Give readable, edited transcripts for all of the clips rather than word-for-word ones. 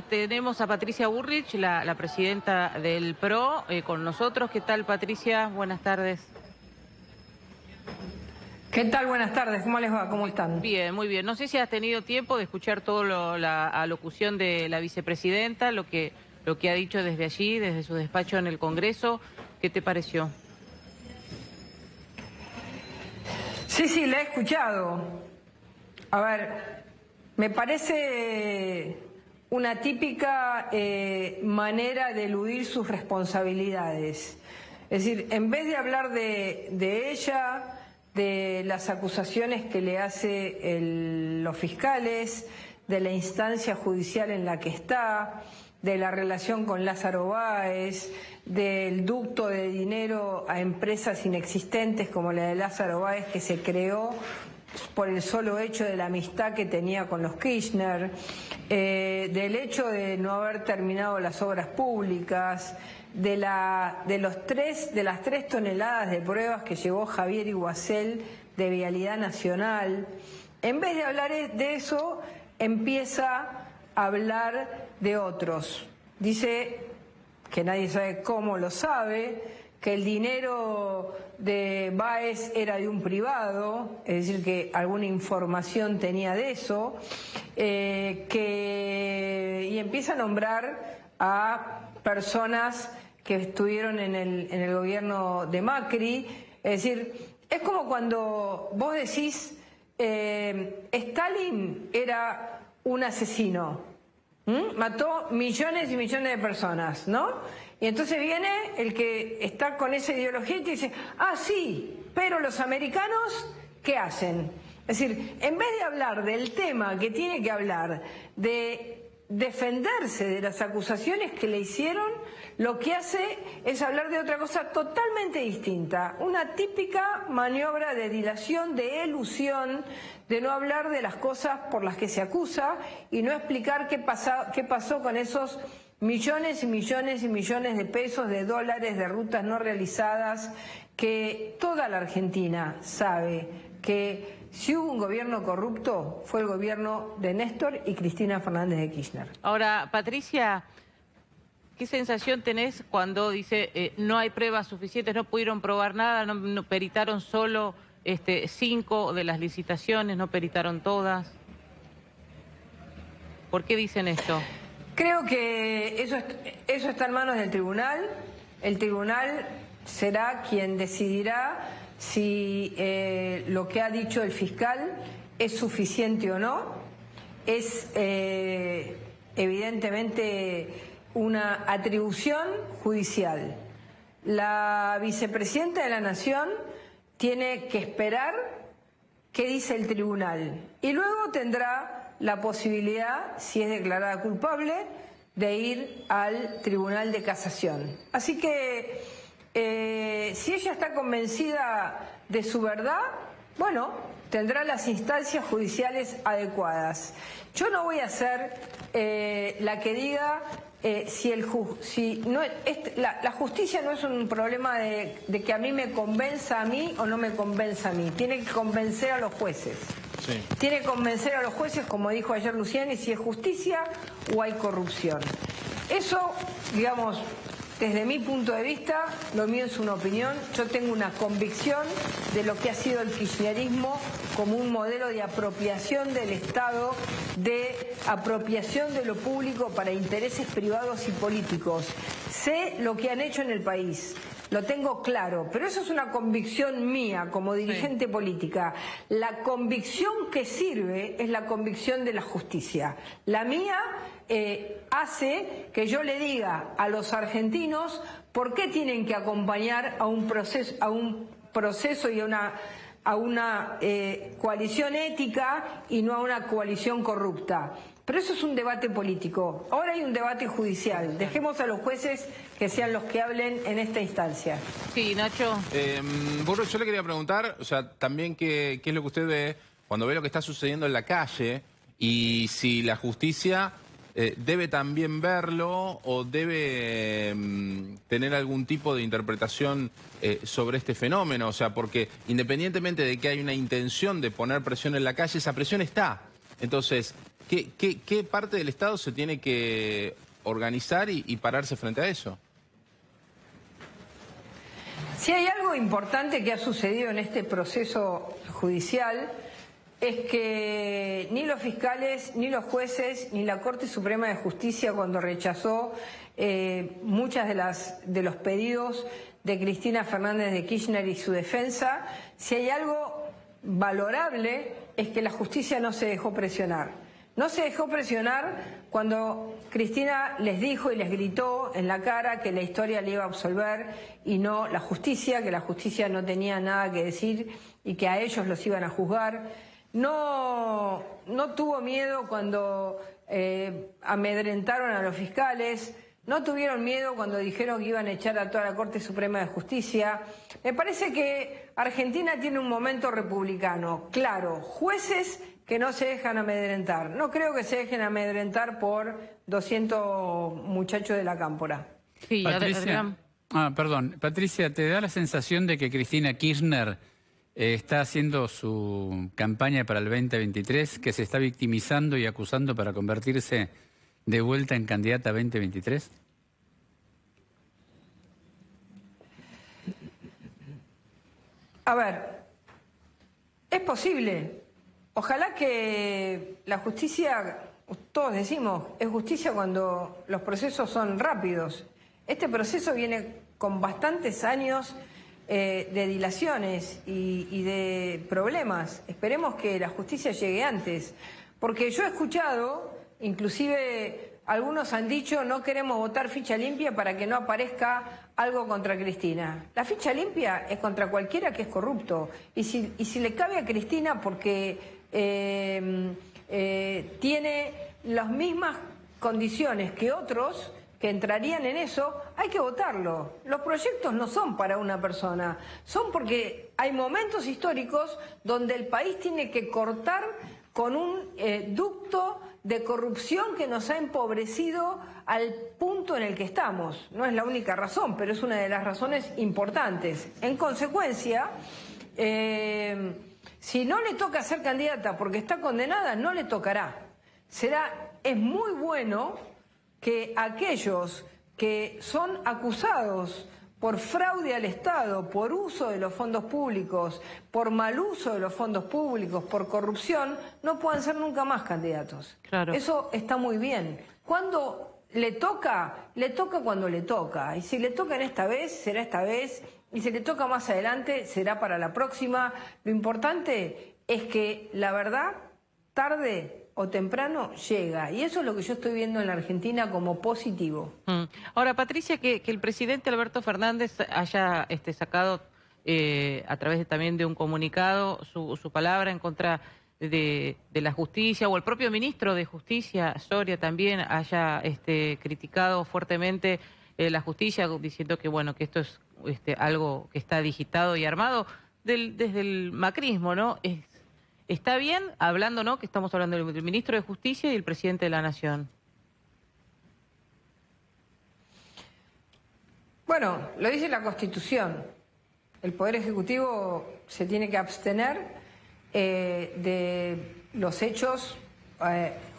Tenemos a Patricia Bullrich, la presidenta del PRO, con nosotros. ¿Qué tal, Patricia? Buenas tardes. ¿Qué tal? Buenas tardes. ¿Cómo les va? ¿Cómo están? Bien, muy bien. No sé si has tenido tiempo de escuchar toda la alocución de la vicepresidenta, lo que ha dicho desde allí, desde su despacho en el Congreso. ¿Qué te pareció? Sí, la he escuchado. A ver, me parece una típica manera de eludir sus responsabilidades. Es decir, en vez de hablar de ella, de las acusaciones que le hace los fiscales, de la instancia judicial en la que está, de la relación con Lázaro Báez, del ducto de dinero a empresas inexistentes como la de Lázaro Báez, que se creó por el solo hecho de la amistad que tenía con los Kirchner, del hecho de no haber terminado las obras públicas, de las 3 toneladas de pruebas que llevó Javier Iguacel de Vialidad Nacional. En vez de hablar de eso, empieza a hablar de otros. Dice, que nadie sabe cómo lo sabe, que el dinero de Báez era de un privado, es decir, que alguna información tenía de eso, y empieza a nombrar a personas que estuvieron en el gobierno de Macri. Es decir, es como cuando vos decís, Stalin era un asesino, mató millones y millones de personas, ¿no? Y entonces viene el que está con esa ideología y te dice, ah, sí, pero los americanos, ¿qué hacen? Es decir, en vez de hablar del tema que tiene que hablar, de defenderse de las acusaciones que le hicieron, lo que hace es hablar de otra cosa totalmente distinta, una típica maniobra de dilación, de elusión, de no hablar de las cosas por las que se acusa y no explicar qué pasó con esos millones y millones y millones de pesos, de dólares, de rutas no realizadas, que toda la Argentina sabe que si hubo un gobierno corrupto fue el gobierno de Néstor y Cristina Fernández de Kirchner. Ahora, Patricia, ¿qué sensación tenés cuando dice no hay pruebas suficientes, no pudieron probar nada, no peritaron solo 5 de las licitaciones, no peritaron todas? ¿Por qué dicen esto? Creo que eso está en manos del tribunal. El tribunal será quien decidirá si lo que ha dicho el fiscal es suficiente o no. Es evidentemente una atribución judicial. La vicepresidenta de la Nación tiene que esperar qué dice el tribunal y luego tendrá la posibilidad, si es declarada culpable, de ir al Tribunal de Casación. Así que si ella está convencida de su verdad, bueno, tendrá las instancias judiciales adecuadas. Yo no voy a ser la que diga la justicia no es un problema de que a mí me convenza a mí o no me convenza a mí. Tiene que convencer a los jueces. Sí. Tiene que convencer a los jueces, como dijo ayer Luciani, si es justicia o hay corrupción. Eso, digamos, desde mi punto de vista, lo mío es una opinión. Yo tengo una convicción de lo que ha sido el kirchnerismo como un modelo de apropiación del Estado, de apropiación de lo público para intereses privados y políticos. Sé lo que han hecho en el país. Lo tengo claro, pero eso es una convicción mía como dirigente política. La convicción que sirve es la convicción de la justicia. La mía hace que yo le diga a los argentinos por qué tienen que acompañar a un proceso y a una coalición ética y no a una coalición corrupta. Pero eso es un debate político. Ahora hay un debate judicial. Dejemos a los jueces que sean los que hablen en esta instancia. Sí, Nacho. Burro, yo le quería preguntar, o sea, también qué es lo que usted ve cuando ve lo que está sucediendo en la calle y si la justicia debe también verlo o debe tener algún tipo de interpretación sobre este fenómeno. O sea, porque independientemente de que hay una intención de poner presión en la calle, esa presión está. Entonces, ¿Qué parte del Estado se tiene que organizar y pararse frente a eso? Si hay algo importante que ha sucedido en este proceso judicial es que ni los fiscales, ni los jueces, ni la Corte Suprema de Justicia, cuando rechazó muchas de los pedidos de Cristina Fernández de Kirchner y su defensa, si hay algo valorable es que la justicia no se dejó presionar. No se dejó presionar cuando Cristina les dijo y les gritó en la cara que la historia le iba a absolver y no la justicia, que la justicia no tenía nada que decir y que a ellos los iban a juzgar. No tuvo miedo cuando amedrentaron a los fiscales, no tuvieron miedo cuando dijeron que iban a echar a toda la Corte Suprema de Justicia. Me parece que Argentina tiene un momento republicano, claro, jueces que no se dejan amedrentar. No creo que se dejen amedrentar por 200 muchachos de la cámpora. Sí, Patricia, perdón. Patricia, ¿te da la sensación de que Cristina Kirchner está haciendo su campaña para el 2023, que se está victimizando y acusando para convertirse de vuelta en candidata a 2023? A ver, es posible. Ojalá que la justicia, todos decimos, es justicia cuando los procesos son rápidos. Este proceso viene con bastantes años de dilaciones y de problemas. Esperemos que la justicia llegue antes. Porque yo he escuchado, inclusive algunos han dicho, no queremos votar ficha limpia para que no aparezca algo contra Cristina. La ficha limpia es contra cualquiera que es corrupto. Y si le cabe a Cristina porque tiene las mismas condiciones que otros que entrarían en eso, hay que votarlo. Los proyectos no son para una persona, son porque hay momentos históricos donde el país tiene que cortar con un ducto de corrupción que nos ha empobrecido al punto en el que estamos. No es la única razón, pero es una de las razones importantes. En consecuencia, si no le toca ser candidata porque está condenada, no le tocará. Es muy bueno que aquellos que son acusados por fraude al Estado, por uso de los fondos públicos, por mal uso de los fondos públicos, por corrupción, no puedan ser nunca más candidatos. Claro. Eso está muy bien. Cuando le toca cuando le toca. Y si le toca en esta vez, será esta vez. Y si le toca más adelante, será para la próxima. Lo importante es que la verdad, tarde o temprano, llega. Y eso es lo que yo estoy viendo en la Argentina como positivo. Ahora, Patricia, que el presidente Alberto Fernández haya sacado a través también de un comunicado su palabra en contra de la justicia, o el propio ministro de Justicia, Soria, también haya criticado fuertemente la justicia, diciendo que bueno, que esto es algo que está digitado y armado desde el macrismo, ¿no? Está bien, hablando, ¿no?, que estamos hablando del ministro de Justicia y el presidente de la Nación. Bueno, lo dice la Constitución. El Poder Ejecutivo se tiene que abstener de los hechos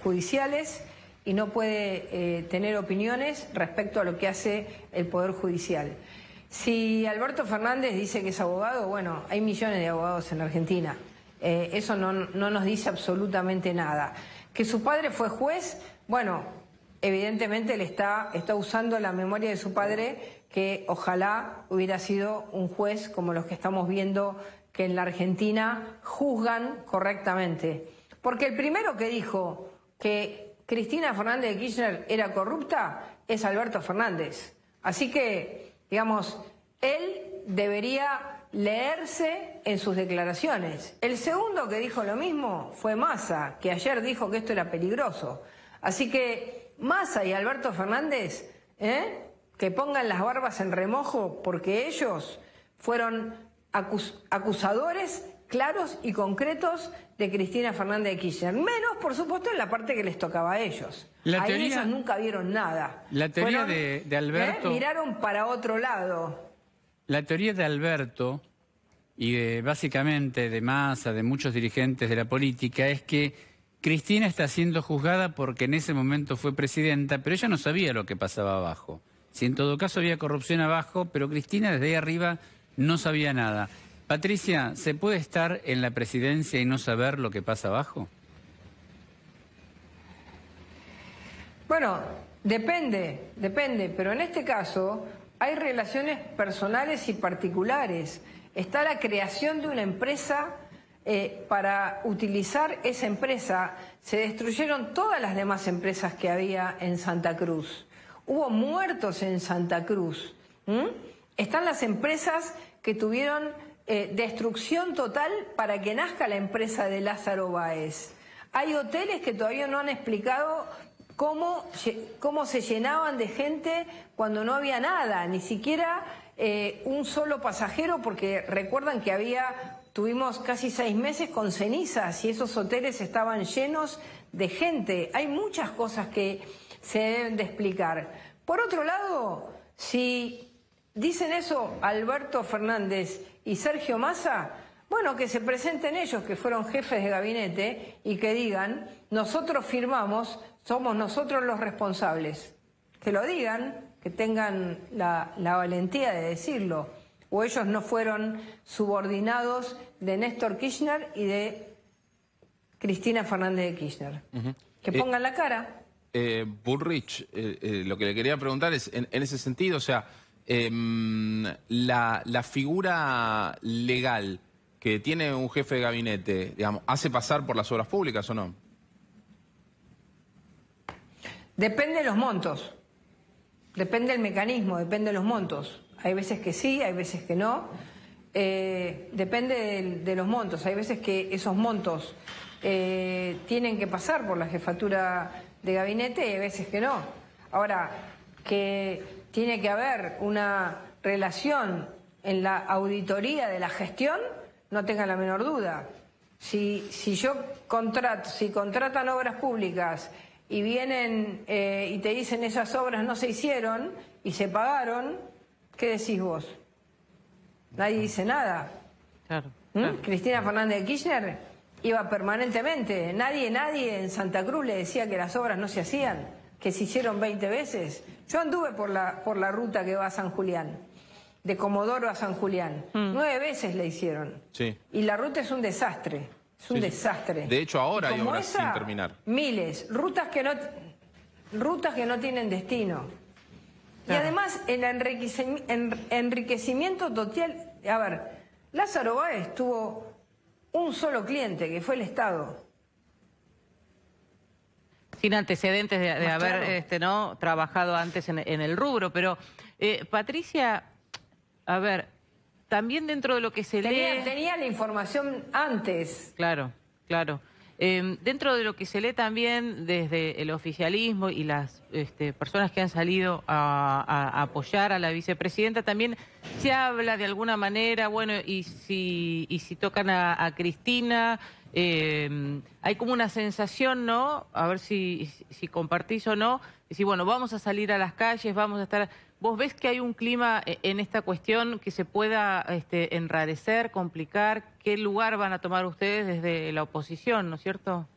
judiciales y no puede tener opiniones respecto a lo que hace el Poder Judicial. Si Alberto Fernández dice que es abogado, bueno, hay millones de abogados en la Argentina. Eso no nos dice absolutamente nada. Que su padre fue juez, bueno, evidentemente él está usando la memoria de su padre, que ojalá hubiera sido un juez como los que estamos viendo que en la Argentina juzgan correctamente. Porque el primero que dijo que Cristina Fernández de Kirchner era corrupta es Alberto Fernández. Así que, digamos, él debería leerse en sus declaraciones. El segundo que dijo lo mismo fue Massa, que ayer dijo que esto era peligroso. Así que Massa y Alberto Fernández, que pongan las barbas en remojo, porque ellos fueron acusadores claros y concretos de Cristina Fernández de Kirchner. Menos, por supuesto, en la parte que les tocaba a ellos. Ahí ellos nunca vieron nada. La teoría de Alberto... miraron para otro lado. La teoría de Alberto y básicamente de Massa, de muchos dirigentes de la política, es que Cristina está siendo juzgada porque en ese momento fue presidenta, pero ella no sabía lo que pasaba abajo. Si en todo caso había corrupción abajo, pero Cristina desde ahí arriba no sabía nada. Patricia, ¿se puede estar en la presidencia y no saber lo que pasa abajo? Bueno, depende, pero en este caso hay relaciones personales y particulares. Está la creación de una empresa para utilizar esa empresa. Se destruyeron todas las demás empresas que había en Santa Cruz. Hubo muertos en Santa Cruz. Están las empresas que tuvieron destrucción total para que nazca la empresa de Lázaro Báez. Hay hoteles que todavía no han explicado cómo se llenaban de gente cuando no había nada, ni siquiera un solo pasajero, porque recuerdan que tuvimos casi 6 meses con cenizas y esos hoteles estaban llenos de gente. Hay muchas cosas que se deben de explicar. Por otro lado, si dicen eso Alberto Fernández y Sergio Massa, bueno, que se presenten ellos, que fueron jefes de gabinete, y que digan, nosotros firmamos, somos nosotros los responsables. Que lo digan, que tengan la valentía de decirlo. O ellos no fueron subordinados de Néstor Kirchner y de Cristina Fernández de Kirchner. Que pongan la cara. Bullrich, lo que le quería preguntar es, en ese sentido, o sea, la figura legal que tiene un jefe de gabinete, digamos, ¿hace pasar por las obras públicas o no? Depende de los montos, depende del mecanismo, depende de los montos. Hay veces que sí, hay veces que no. Depende de los montos. Hay veces que esos montos tienen que pasar por la jefatura de gabinete y hay veces que no. Ahora, que tiene que haber una relación en la auditoría de la gestión, no tenga la menor duda. Si contratan obras públicas y vienen y te dicen esas obras no se hicieron y se pagaron, ¿qué decís vos? Nadie dice nada. Claro. Cristina Fernández de Kirchner iba permanentemente. Nadie en Santa Cruz le decía que las obras no se hacían, que se hicieron 20 veces. Yo anduve por la ruta que va a San Julián, de Comodoro a San Julián. 9 veces le hicieron. Sí. Y la ruta es un desastre. Es un desastre. De hecho, ahora hay obras sin terminar. Miles. Rutas que no tienen destino. Claro. Y además, el enriquecimiento total. A ver, Lázaro Báez tuvo un solo cliente, que fue el Estado. Sin antecedentes de haber claro. trabajado antes en el rubro. Pero, Patricia, a ver, también dentro de lo que se lee... Tenía la información antes. Claro. Dentro de lo que se lee también desde el oficialismo y las personas que han salido a apoyar a la vicepresidenta, también se habla de alguna manera, bueno, y si tocan a Cristina, hay como una sensación, ¿no? A ver si compartís o no, decir, bueno, vamos a salir a las calles, vamos a estar... ¿Vos ves que hay un clima en esta cuestión que se pueda enrarecer, complicar? ¿Qué lugar van a tomar ustedes desde la oposición, no es cierto?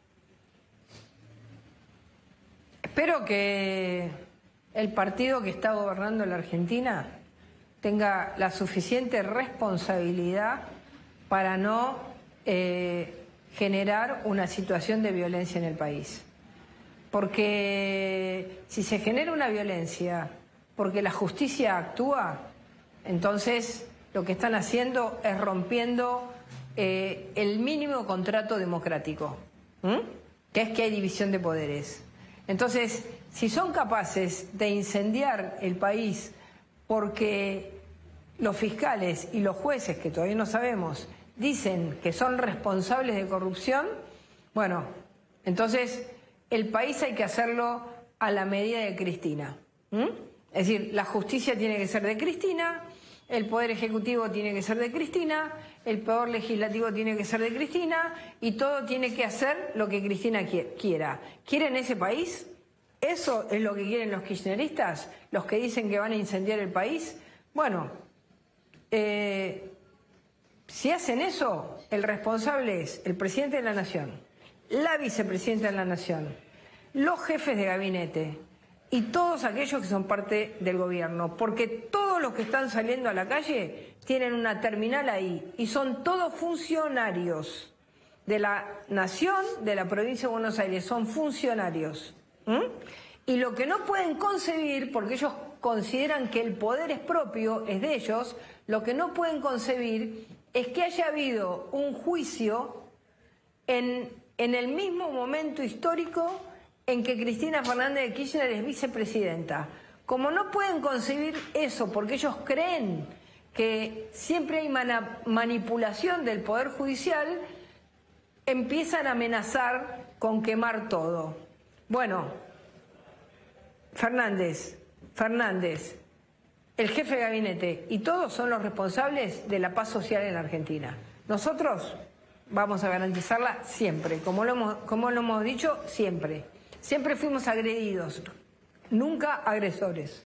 Espero que el partido que está gobernando la Argentina tenga la suficiente responsabilidad para no generar una situación de violencia en el país. Porque si se genera una violencia... porque la justicia actúa, entonces lo que están haciendo es rompiendo el mínimo contrato democrático, que es que hay división de poderes. Entonces, si son capaces de incendiar el país porque los fiscales y los jueces, que todavía no sabemos, dicen que son responsables de corrupción, bueno, entonces el país hay que hacerlo a la medida de Cristina. Es decir, la justicia tiene que ser de Cristina, el Poder Ejecutivo tiene que ser de Cristina, el Poder Legislativo tiene que ser de Cristina y todo tiene que hacer lo que Cristina quiera. ¿Quieren ese país? ¿Eso es lo que quieren los kirchneristas? ¿Los que dicen que van a incendiar el país? Bueno, si hacen eso, el responsable es el presidente de la Nación, la vicepresidenta de la Nación, los jefes de gabinete y todos aquellos que son parte del gobierno, porque todos los que están saliendo a la calle tienen una terminal ahí y son todos funcionarios de la Nación, de la provincia de Buenos Aires, son funcionarios. Y lo que no pueden concebir, porque ellos consideran que el poder es propio, es de ellos, lo que no pueden concebir es que haya habido un juicio en el mismo momento histórico en que Cristina Fernández de Kirchner es vicepresidenta. Como no pueden concebir eso porque ellos creen que siempre hay manipulación del Poder Judicial, empiezan a amenazar con quemar todo. Bueno, Fernández, el jefe de gabinete y todos son los responsables de la paz social en la Argentina. Nosotros vamos a garantizarla siempre, como lo hemos dicho, siempre. Siempre fuimos agredidos, nunca agresores.